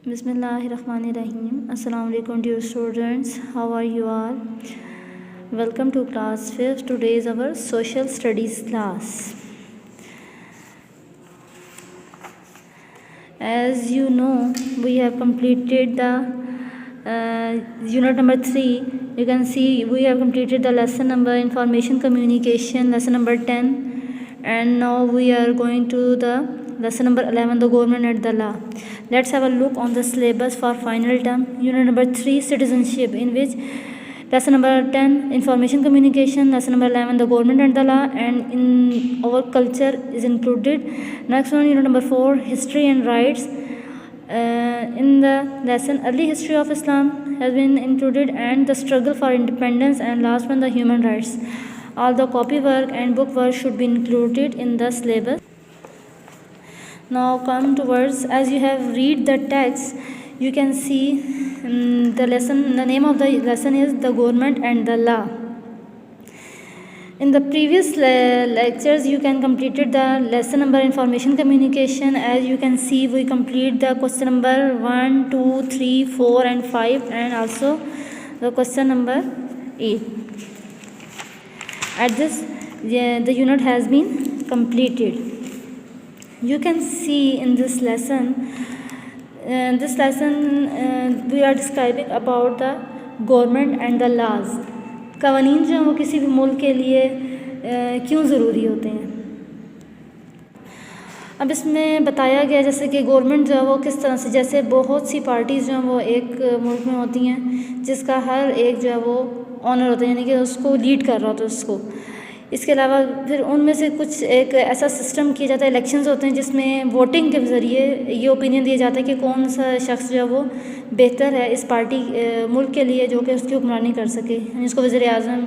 Bismillahirrahmanirrahim. Assalamu alaikum dear students. How are you all? Welcome to class 5th. Today is our social studies class. As you know, we have completed the unit number 3. You can see we have completed the lesson number information communication, lesson number 10, and now we are going to the lesson number 11, the government and the law. Let's have a look on the syllabus for final term. Unit number 3, citizenship, in which lesson number 10, information communication, lesson number 11, the government and the law, and in our culture is included. Next one, unit number 4, history and rights. In the lesson, early history of Islam has been included, and the struggle for independence, and last one, the human rights. All the copy work and book work should be included in the syllabus. Now come towards, as you have read the text, you can see the lesson, the name of the lesson is the government and the law. In the previous lectures you can completed the lesson number information communication. As you can see, we complete the question number 1, 2, 3, 4 and 5, and also the question number 8. At this the unit has been completed. You can see in this lesson we are describing about the government and the laws. कवानीन जो हैं वो किसी भी मुल्क के लिए क्यों ज़रूरी होते हैं. अब इसमें बताया गया जैसे कि गवर्नमेंट जो है वो किस तरह से, जैसे बहुत सी पार्टीज़ जो हैं वो एक मुल्क में होती हैं जिसका हर एक जो है वो ऑनर होता है, यानी कि उसको लीड कर रहा होता है उसको. इसके अलावा फिर उनमें से कुछ एक ऐसा सिस्टम किया जाता है, इलेक्शंस होते हैं जिसमें वोटिंग के ज़रिए ये ओपिनियन दिया जाता है कि कौन सा शख्स जो है वो बेहतर है इस पार्टी मुल्क के लिए जो कि उसकी हुक्मरानी कर सके, यानी उसको वज़ीर आज़म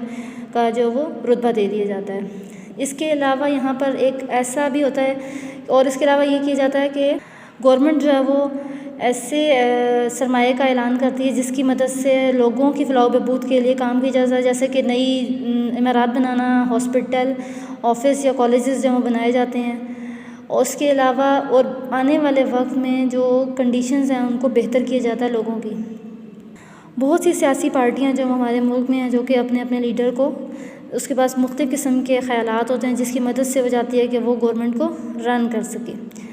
का जो वो रुतबा दे दिया जाता है. इसके अलावा यहाँ पर एक ऐसा भी होता है, और इसके अलावा ये किया जाता है कि गवर्नमेंट जो है वो ऐसे सरमाए का ऐलान करती है जिसकी मदद से लोगों की फलाह बहबूद के लिए काम किया जाता है, जैसे कि नई इमारत बनाना, हॉस्पिटल, ऑफिस या कॉलेजेस जो बनाए जाते हैं. और उसके अलावा और आने वाले वक्त में जो कंडीशंस हैं उनको बेहतर किया जाता है लोगों की. बहुत सी सियासी पार्टियां जो हमारे मुल्क में हैं जो कि अपने अपने लीडर को, उसके पास मुख्तलिफ़ किस्म के ख़यालात होते हैं जिसकी मदद से हो जाती है कि वो गवर्नमेंट को रन कर सके.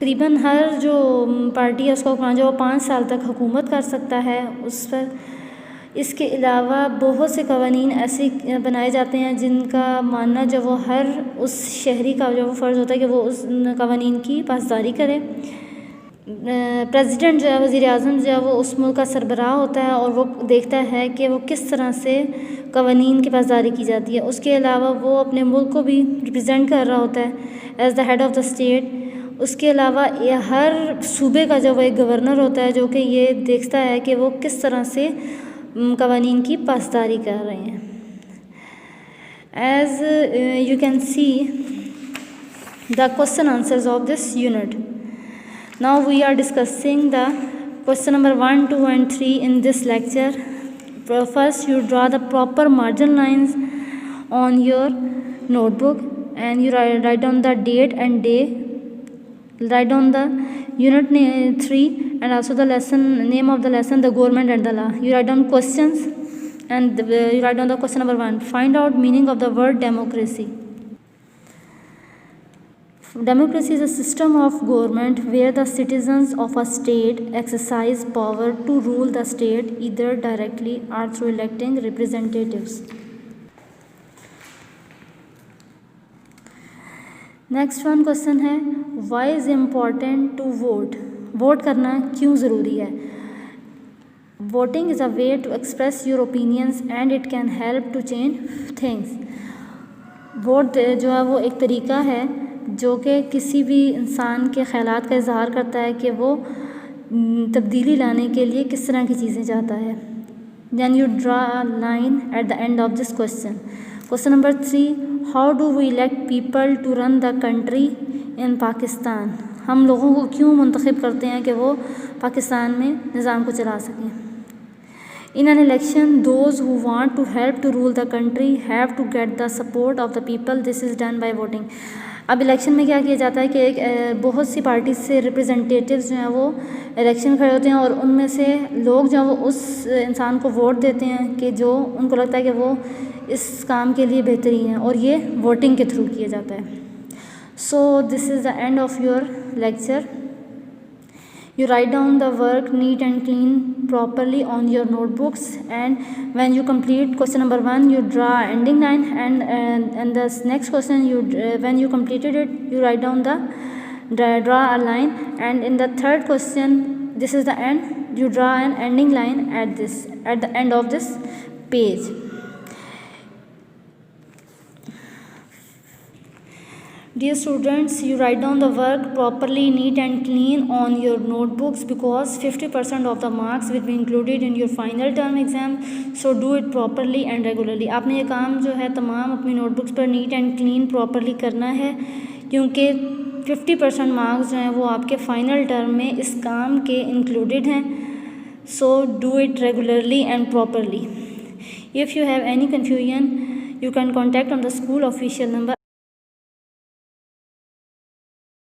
तकरीबन हर जो पार्टी है उसका हुक्मरान जो 5 साल तक हुकूमत कर सकता है उस पर. इसके अलावा बहुत से कवानीन ऐसे बनाए जाते हैं जिनका मानना जो वो हर उस शहरी का जो वो फ़र्ज़ होता है कि वो उस कवानीन की पासदारी करे. प्रेसिडेंट जो है, वज़ीर आज़म जो है वो उस मुल्क का सरबराह होता है और वो देखता है कि वो किस तरह से कवानीन की पासदारी की जाती है. उसके अलावा वो अपने मुल्क को भी रिप्रेजेंट कर रहा होता है as the head of the state. उसके अलावा हर सूबे का जो वो एक गवर्नर होता है जो कि ये देखता है कि वो किस तरह से कवानीन की पासदारी कर रहे हैं. As you can see the question answers of this unit. Now we are discussing the question number 1, 2 and 3 in this lecture. First you draw the proper margin lines on your notebook and you write down the date and day. Write down the unit 3 and also the lesson name of the lesson, the government and the law. You write down questions and you write down the question number 1. Find out meaning of the word democracy. Democracy is a system of government where the citizens of a state exercise power to rule the state either directly or through electing representatives. Next one question है, why is important to vote. Vote करना क्यों ज़रूरी है. Voting is a way to express your opinions and it can help to change things. Vote जो है वो एक तरीका है जो कि किसी भी इंसान के ख़यालात का इजहार करता है कि वो तब्दीली लाने के लिए किस तरह की चीज़ें चाहता है. Then you draw a line at the end of this question. Question number 3, how do we elect people to run the country in Pakistan. हम लोगों को क्यों मुंतखब करते हैं कि वो पाकिस्तान में निज़ाम को चला सकें. In an election those who want to help to rule the country have to get the support of the people. This is done by voting. अब इलेक्शन में क्या किया जाता है कि एक बहुत सी पार्टी से रिप्रेजेंटेटिव्स जो हैं वो इलेक्शन खड़े होते हैं और उनमें से लोग जो हैं वो उस इंसान को वोट देते हैं कि जो उनको लगता है कि वो इस काम के लिए बेहतरीन है, और ये वोटिंग के थ्रू किया जाता है। So this is the end of your lecture. You write down the work neat and clean properly on your notebooks, and when you complete question number 1 you draw ending line, and the next question when you completed it you write down draw a line, and in the third question, this is the end, you draw an ending line at the end of this page. Dear students, you write down the work properly, neat and clean on your notebooks, because 50% of the marks will be included in your final term exam. So do it properly and regularly. आपने ये काम जो है तमाम अपनी notebooks पर neat and clean properly करना है, क्योंकि 50% मार्क्स जो हैं वो आपके फाइनल टर्म में इस काम के इंक्लूडेड हैं. So do it regularly and properly. If you have any confusion, you can contact on the school official number.